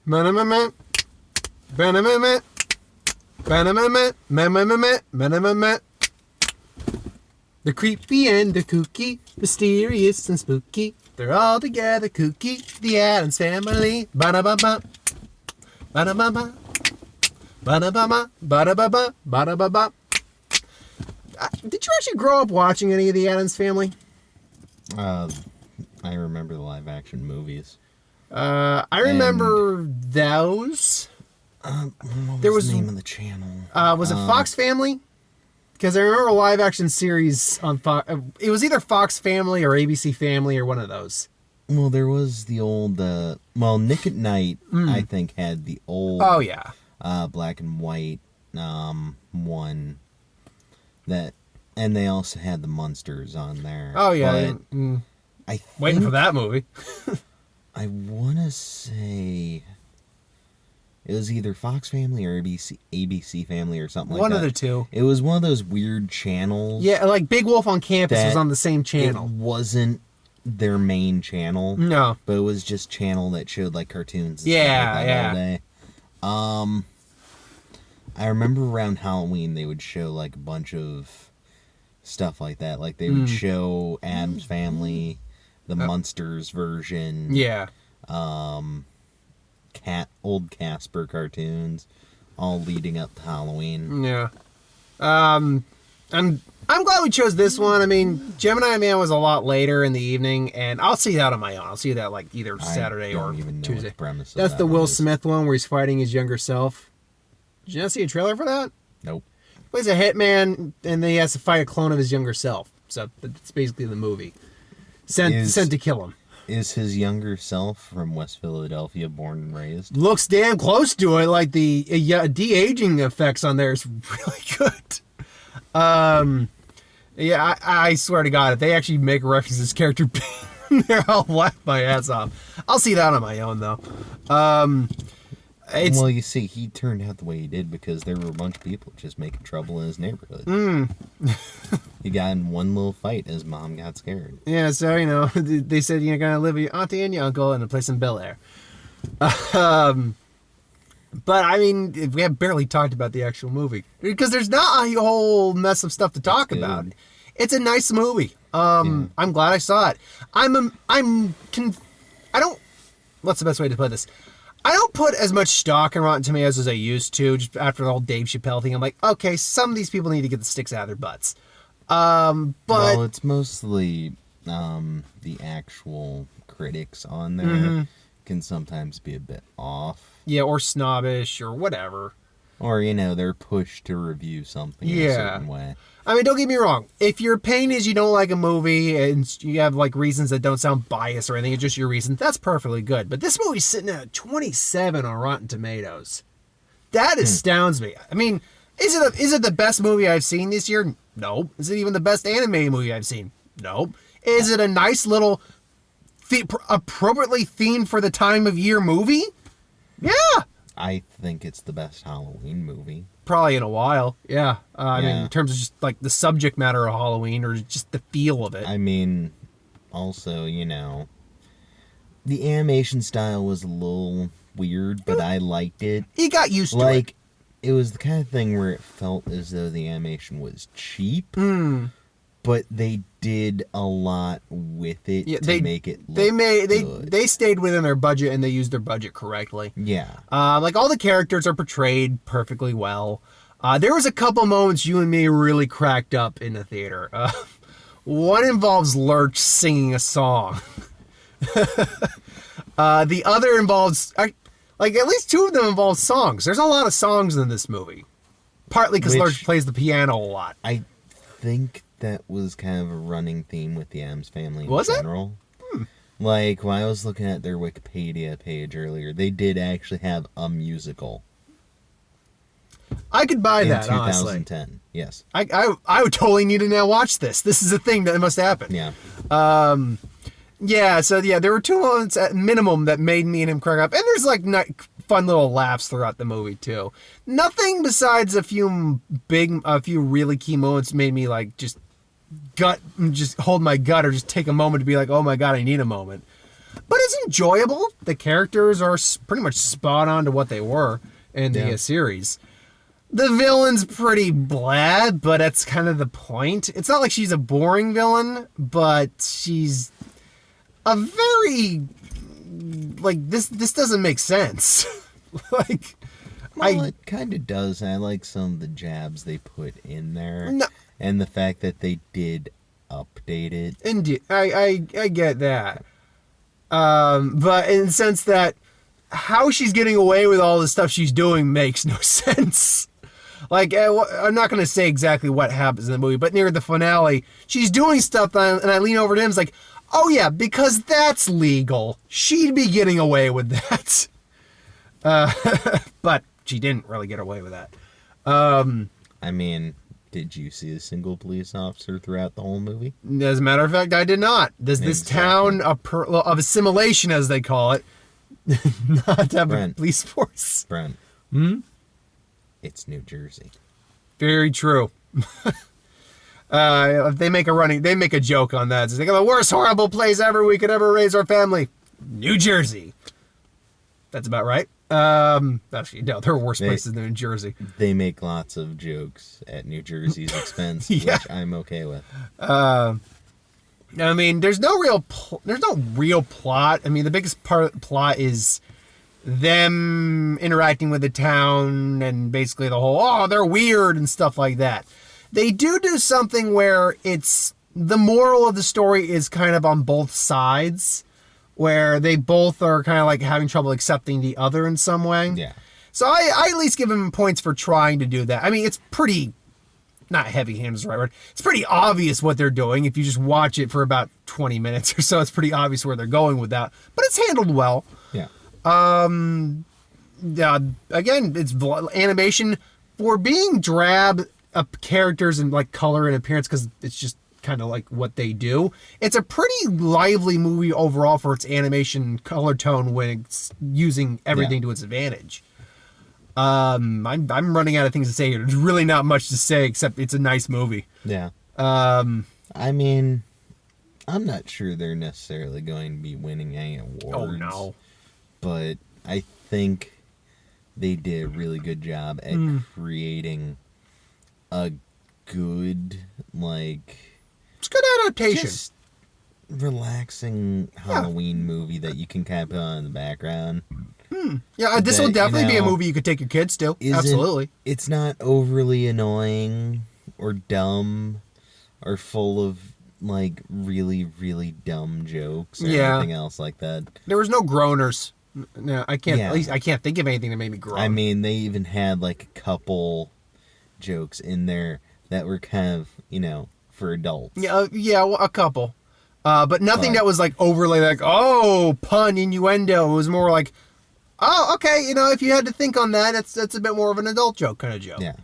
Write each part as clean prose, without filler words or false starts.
Manamama. Banamama. Banamama. Mamamama. Manamama. The creepy and the kooky, mysterious and spooky. They're all together kooky. The Addams Family. Ba-da-ba-ba. Ba-da-ba-ba. Ba-da-ba-ba. Ba-da-ba-ba. Ba-da-ba-ba. Did you actually grow up watching any of the Addams Family? I remember the live action movies. I remember those. There was the name of the channel. Was it Fox Family? Because I remember a live action series on Fox. It was either Fox Family or ABC Family or one of those. Well, there was the old. Nick at Night, I think, had the old. Oh yeah. Black and white one. That, and they also had the Munsters on there. Oh yeah. I waiting for that movie. I want to say it was either Fox Family or ABC Family or something like that. One of the two. It was one of those weird channels. Yeah, like Big Wolf on Campus was on the same channel. It wasn't their main channel. No. But it was just channel that showed like cartoons and yeah, stuff like that all day. I remember around Halloween they would show like a bunch of stuff like that. Like they would show Addams Family, the Munsters version. Yeah. Old Casper cartoons, all leading up to Halloween. Yeah. I'm glad we chose this one. I mean, Gemini Man was a lot later in the evening, and I'll see that on my own. I'll see that like either Saturday or Tuesday. That's the Will Smith one where he's fighting his younger self. Did you not see a trailer for that? Nope. He plays a hitman, and then he has to fight a clone of his younger self. So that's basically the movie. Sent to kill him. Is his younger self from West Philadelphia born and raised? Looks damn close to it. Like the de-aging effects on there is really good. Yeah, I swear to God, if they actually make a reference to this character being there, I'll laugh my ass off. I'll see that on my own, though. Well, you see, he turned out the way he did because there were a bunch of people just making trouble in his neighborhood. He got in one little fight. His mom got scared. Yeah, so, they said you're going to live with your auntie and your uncle in a place in Bel Air. But, I mean, we have barely talked about the actual movie. Because there's not a whole mess of stuff to talk about. It's a nice movie. I'm glad I saw it. What's the best way to put this? I don't put as much stock in Rotten Tomatoes as I used to. Just after the whole Dave Chappelle thing, I'm like, okay, some of these people need to get the sticks out of their butts. But it's mostly the actual critics on there can sometimes be a bit off. Yeah, or snobbish or whatever. Or, they're pushed to review something in a certain way. I mean, don't get me wrong. If your pain is you don't like a movie and you have, like, reasons that don't sound biased or anything, it's just your reason, that's perfectly good. But this movie's sitting at 27 on Rotten Tomatoes. That astounds me. I mean, is it the best movie I've seen this year? No. Is it even the best animated movie I've seen? No. Is it a nice little, appropriately themed for the time of year movie? Yeah. I think it's the best Halloween movie. Probably in a while, yeah. I mean, in terms of just like the subject matter of Halloween or just the feel of it. I mean, also, the animation style was a little weird, but I liked it. You got used to it. Like, it was the kind of thing where it felt as though the animation was cheap, but they did a lot with it to make it look good. They stayed within their budget and they used their budget correctly. Yeah. Like all the characters are portrayed perfectly well. There was a couple moments you and me really cracked up in the theater. One involves Lurch singing a song. The other involves, like at least two of them involve songs. There's a lot of songs in this movie. Partly because Lurch plays the piano a lot. I think that was kind of a running theme with the Addams Family in general. Like, when I was looking at their Wikipedia page earlier, they did actually have a musical. I could buy that, in 2010, honestly. Yes. I would totally need to now watch this. This is a thing that must happen. Yeah. There were two moments at minimum that made me and him crack up. And there's, like, fun little laughs throughout the movie, too. Nothing besides a few really key moments made me, like, just hold my gut or just take a moment to be like, oh my God, I need a moment. but it's enjoyable. The characters are pretty much spot on to what they were in the series. The villain's pretty bland, but that's kind of the point. It's not like she's a boring villain, but she's a very, like, this doesn't make sense. Like, well, it kind of does. I like some of the jabs they put in there. No. And the fact that they did update it. Indeed, I get that. But in the sense that how she's getting away with all the stuff she's doing makes no sense. Like, I'm not going to say exactly what happens in the movie, but near the finale, she's doing stuff, and I lean over to him, it's like, oh yeah, because that's legal. She'd be getting away with that. But she didn't really get away with that. I mean, did you see a single police officer throughout the whole movie? As a matter of fact, I did not. Does this town of assimilation, as they call it, not have a police force? Brent. It's New Jersey. Very true. They make a joke on that. It's like the worst horrible place ever we could ever raise our family. New Jersey. That's about right. Actually, no, there are worse places than New Jersey. They make lots of jokes at New Jersey's expense, which I'm okay with. I mean, there's no real plot. I mean, the biggest part of the plot is them interacting with the town and basically the whole, they're weird and stuff like that. They do something where it's the moral of the story is kind of on both sides, where they both are kind of like having trouble accepting the other in some way. Yeah. So I at least give them points for trying to do that. I mean, it's pretty, not heavy-handed is the right word. It's pretty obvious what they're doing. If you just watch it for about 20 minutes or so, it's pretty obvious where they're going with that. But it's handled well. Yeah. Again, it's animation for being drab characters and like color and appearance, because it's just kind of like what they do. It's a pretty lively movie overall for its animation color tone when it's using everything to its advantage. I'm running out of things to say here. There's really not much to say except it's a nice movie. Yeah. I mean, I'm not sure they're necessarily going to be winning any awards. Oh no. But I think they did a really good job at creating a good, like, it's good adaptation. Just relaxing Halloween movie that you can kind of put on in the background. Yeah, this will definitely be a movie you could take your kids to. Absolutely. It's not overly annoying or dumb or full of, like, really, really dumb jokes or anything else like that. There was no groaners. No, I can't. At least I can't think of anything that made me groan. I mean, they even had like a couple jokes in there that were kind of, for adults. Yeah, well, a couple, but nothing that was like overly like, oh, pun, innuendo. It was more like, oh, okay, if you had to think on that, that's a bit more of an adult joke kind of joke. Yeah.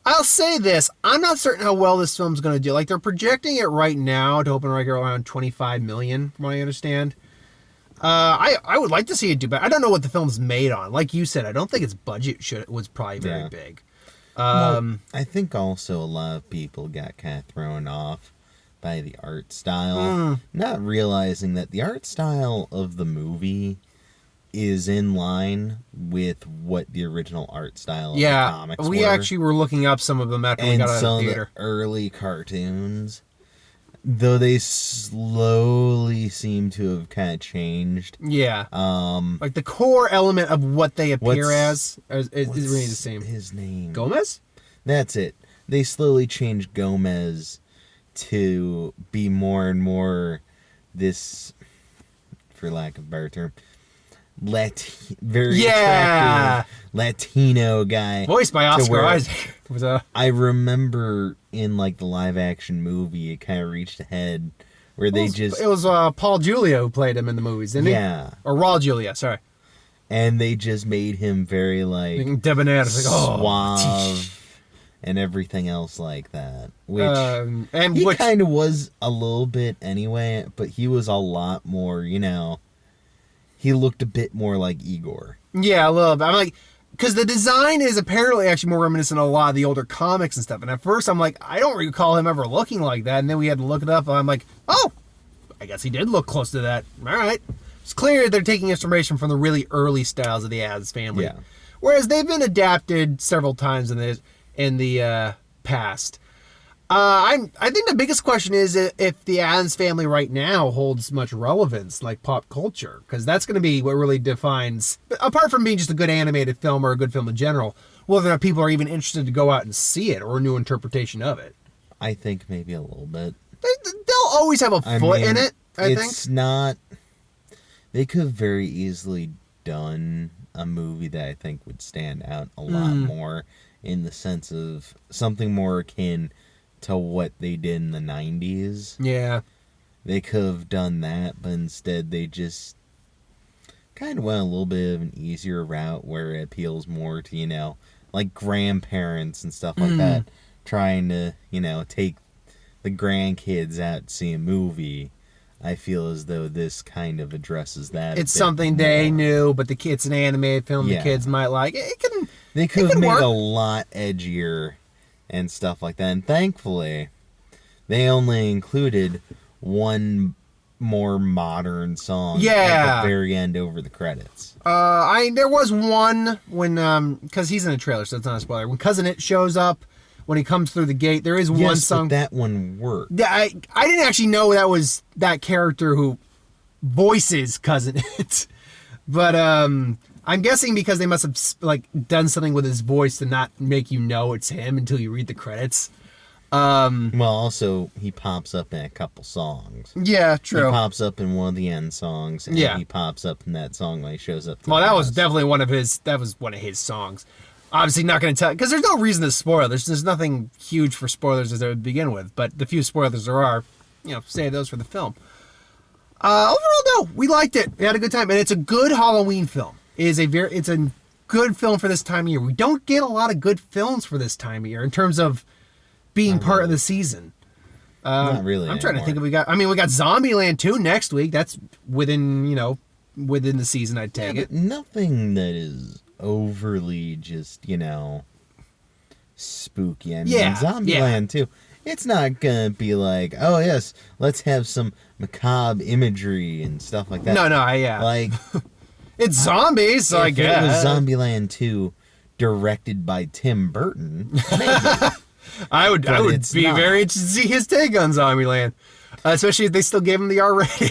I'll say this: I'm not certain how well this film's going to do. Like, they're projecting it right now to open right around 25 million, from what I understand. I would like to see it do better. I don't know what the film's made on. Like you said, I don't think its budget was probably very big. Well, I think also a lot of people got kind of thrown off by the art style, not realizing that the art style of the movie is in line with what the original art style of the comics were. We actually were looking up some of them after we got out of the theater. And some of the early cartoons, though they slowly seem to have kind of changed. Yeah. Like the core element of what they appear as is really the same. His name? Gomez? That's it. They slowly changed Gomez to be more and more this, for lack of a better term, very attractive Latino guy. Voiced by Oscar Isaac. I remember in like the live action movie, it kind of reached a head where it was Paul Julia who played him in the movies, didn't he? Yeah. Or Raul Julia, sorry. And they just made him very like debonair, suave and everything else like that. Which he kind of was a little bit anyway, but he was a lot more, he looked a bit more like Igor. Yeah, a little bit. I'm like, because the design is apparently actually more reminiscent of a lot of the older comics and stuff. And at first I'm like, I don't recall him ever looking like that. And then we had to look it up and I'm like, oh, I guess he did look close to that. All right. It's clear they're taking inspiration from the really early styles of the Addams family. Yeah. Whereas they've been adapted several times in the past. I think the biggest question is if the Addams family right now holds much relevance, like pop culture, because that's going to be what really defines, apart from being just a good animated film or a good film in general, whether or not people are even interested to go out and see it or a new interpretation of it. I think maybe a little bit. They'll always have a foot in it, I think. It's not... They could have very easily done a movie that I think would stand out a lot more in the sense of something more akin to what they did in the 90s. Yeah. They could have done that, but instead they just kind of went a little bit of an easier route where it appeals more to, you know, like grandparents and stuff like that, trying to, you know, take the grandkids out to see a movie. I feel as though this kind of addresses that. It's something they more. knew, but it's an animated film Yeah. the kids might like. They could have made work. a lot edgier and stuff like that. And thankfully, they only included one more modern song at the very end over the credits. There was one when because he's in a trailer, so it's not a spoiler. When Cousin It shows up, when he comes through the gate, there is one song. But that one worked. Yeah, I didn't actually know that was that character who voices Cousin It, but I'm guessing because they must have like done something with his voice to not make you know it's him until you read the credits. Well, also, he pops up in a couple songs. Yeah, He true. pops up in one of the end songs, and he pops up in that song when he shows up. Well, that was definitely one of his songs. Obviously not going to tell, because there's no reason to spoil. There's nothing huge for spoilers as there would begin with, but the few spoilers there are, save those for the film. Overall, though, we liked it. We had a good time, and it's a good Halloween film. It's a good film for this time of year. We don't get a lot of good films for this time of year in terms of being part of the season. Not really. I'm trying to think if we got Zombieland 2 next week. That's within the season, I'd take it. Nothing that is overly just, spooky. I mean, Zombieland 2, it's not gonna be like, oh yes, let's have some macabre imagery and stuff like that. No, Like, it's zombies, so I guess. If it was Zombieland 2 directed by Tim Burton, maybe. I would be not. very interested to see his take on Zombieland, especially if they still gave him the R rating.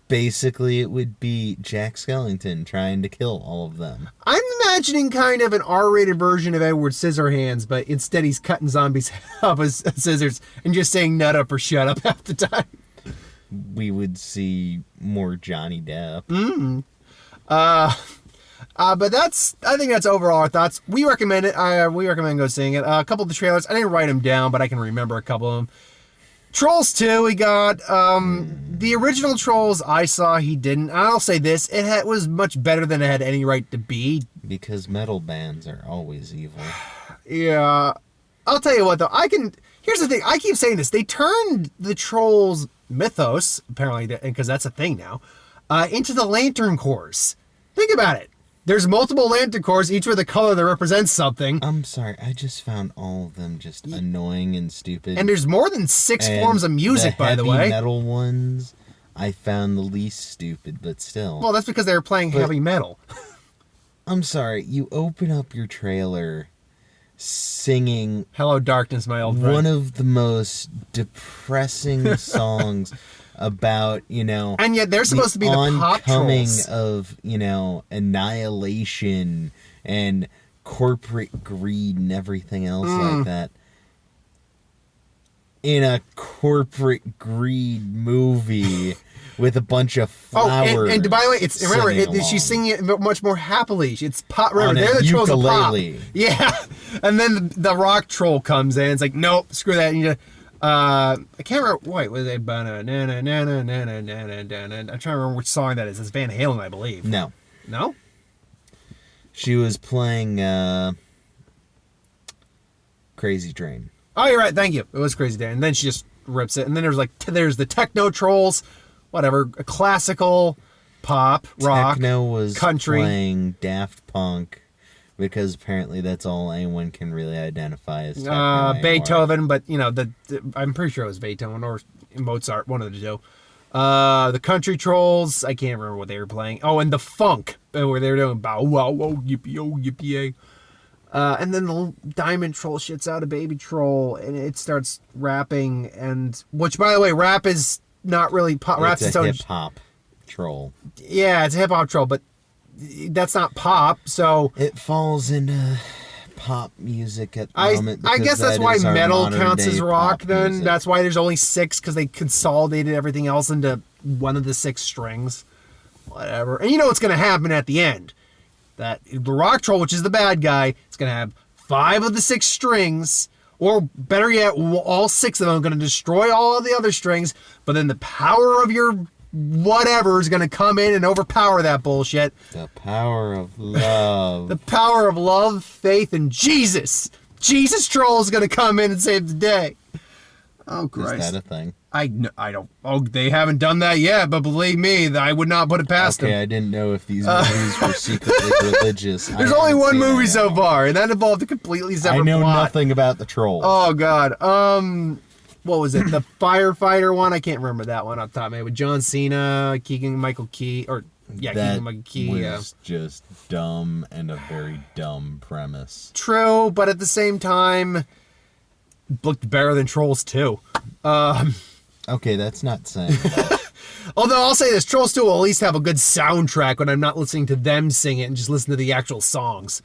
Basically, it would be Jack Skellington trying to kill all of them. I'm imagining kind of an R-rated version of Edward Scissorhands, but instead he's cutting zombies up with scissors and just saying "nut up" or "shut up" half the time. We would see more Johnny Depp. But I think that's overall our thoughts. We recommend it. We recommend go seeing it. A couple of the trailers, I didn't write them down, but I can remember a couple of them. Trolls 2, we got. The original Trolls I saw, he didn't. I'll say this, it was much better than it had any right to be. Because metal bands are always evil. Yeah. I'll tell you what, though. Here's the thing. I keep saying this. They turned the Trolls mythos, apparently, because that's a thing now, into the Lantern Corps. Think about it. There's multiple Lantern Corps, each with a color that represents something. I'm sorry, I just found all of them just annoying and stupid. And there's more than 6 forms of music, by the way. The heavy metal ones, I found the least stupid, but still. Well, that's because they were playing heavy metal. I'm sorry, you open up your trailer singing Hello, Darkness, my old friend. one of the most depressing songs about, and yet they're supposed to be the pop oncoming trolls. of, annihilation and corporate greed and everything else like that. In a corporate greed movie with a bunch of flowers. And by the way, she's singing it much more happily. It's pop. Remember, they're the trolls of pop. Yeah, and then the rock troll comes in. It's like, nope, screw that. I can't remember. Wait, was it? I'm trying to remember which song that is. It's Van Halen, I believe. No. No? She was playing Crazy Train. Oh, you're right. Thank you. It was Crazy Day. And then she just rips it. And then there's the techno trolls, whatever, classical, pop, rock, Techno was country. playing Daft Punk because apparently that's all anyone can really identify as techno anymore. Beethoven, but I'm pretty sure it was Beethoven or Mozart, one of the two. The Country Trolls, I can't remember what they were playing. Oh, and the Funk, where they were doing bow wow wow yippee oh yippee yay. And then the Diamond Troll shits out a Baby Troll, and it starts rapping, and which, by the way, rap is not really pop. Rap's It's its a own. hip hop troll. Yeah, it's a hip hop troll, but that's not pop. So It falls into pop music at the I moment. I because guess that's that why is our metal modern counts day as rock. pop Then music. that's why there's only 6, because they consolidated everything else into one of the 6 strings. Whatever, and you know what's gonna happen at the end? That the rock troll, which is the bad guy, is gonna have 5 of the 6 strings, or better yet, all 6 of them are going to destroy all of the other strings, but then the power of your whatever is going to come in and overpower that bullshit. The power of love. The power of love, faith, and Jesus. Jesus Troll is going to come in and save the day. Oh, Christ. Is that a thing? I don't. Oh, they haven't done that yet, but believe me, I would not put it past them. Okay, I didn't know if these movies were secretly religious. There's only one movie so far, and that involved a completely separate I know plot. nothing about the trolls. Oh God. What was it? The firefighter one? I can't remember that one off the top of my head. With John Cena, Keegan Michael Key, or yeah, that Keegan Michael Key. was Yeah. just dumb and a very dumb premise. True, but at the same time, looked better than Trolls 2. Okay, that's not saying much. Although I'll say this, Trolls 2 will at least have a good soundtrack when I'm not listening to them sing it and just listen to the actual songs.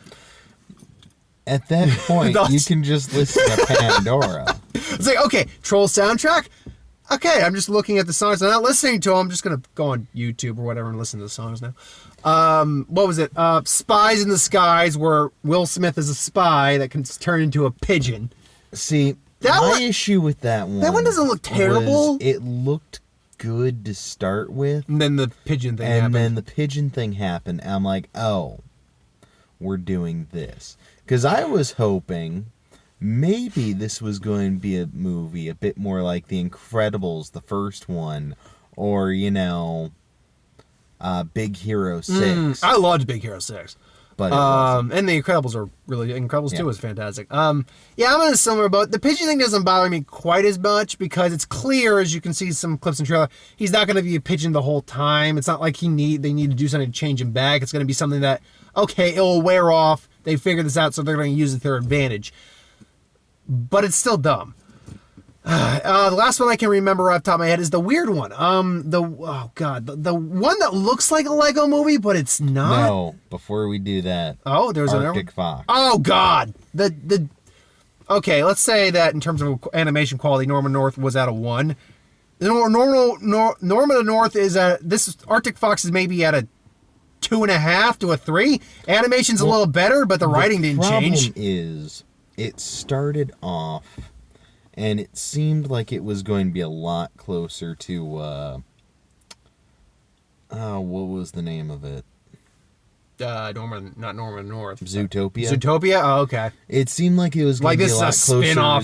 At that point, you can just listen to Pandora. It's like, okay, Trolls soundtrack? Okay, I'm just looking at the songs. I'm not listening to them. I'm just going to go on YouTube or whatever and listen to the songs now. What was it? Spies in the Skies, where Will Smith is a spy that can turn into a pigeon. See, That my one- issue with that one doesn't look terrible. was it looked good to start with, And then the pigeon thing and happened. then the pigeon thing happened. And I'm like, oh, we're doing this. Because I was hoping maybe this was going to be a movie a bit more like The Incredibles, the first one, or, Big Hero 6. I loved Big Hero 6. But it wasn't. And the Incredibles are really... Incredibles 2 Yeah. was fantastic. Yeah, I'm in a similar boat. The pigeon thing doesn't bother me quite as much because it's clear, as you can see some clips in the trailer, he's not going to be a pigeon the whole time. It's not like they need to do something to change him back. It's going to be something that, okay, it'll wear off. They figured this out, so they're going to use it to their advantage. But it's still dumb. The last one I can remember off the top of my head is the weird one. The one that looks like a Lego movie, but it's not. No, before we do that, Oh, there's another one. Arctic Fox. Oh God, okay. Let's say that in terms of animation quality, Norman North was at a 1. Norman North is at this. Arctic Fox is maybe at a 2.5 to a 3. Animation's a little better, but the writing didn't change. The problem is, it started off, and it seemed like it was going to be a lot closer to, what was the name of it? Not Norman North. Zootopia? Zootopia? Oh, okay. It seemed like it was going Like to be this a is lot a closer spin-off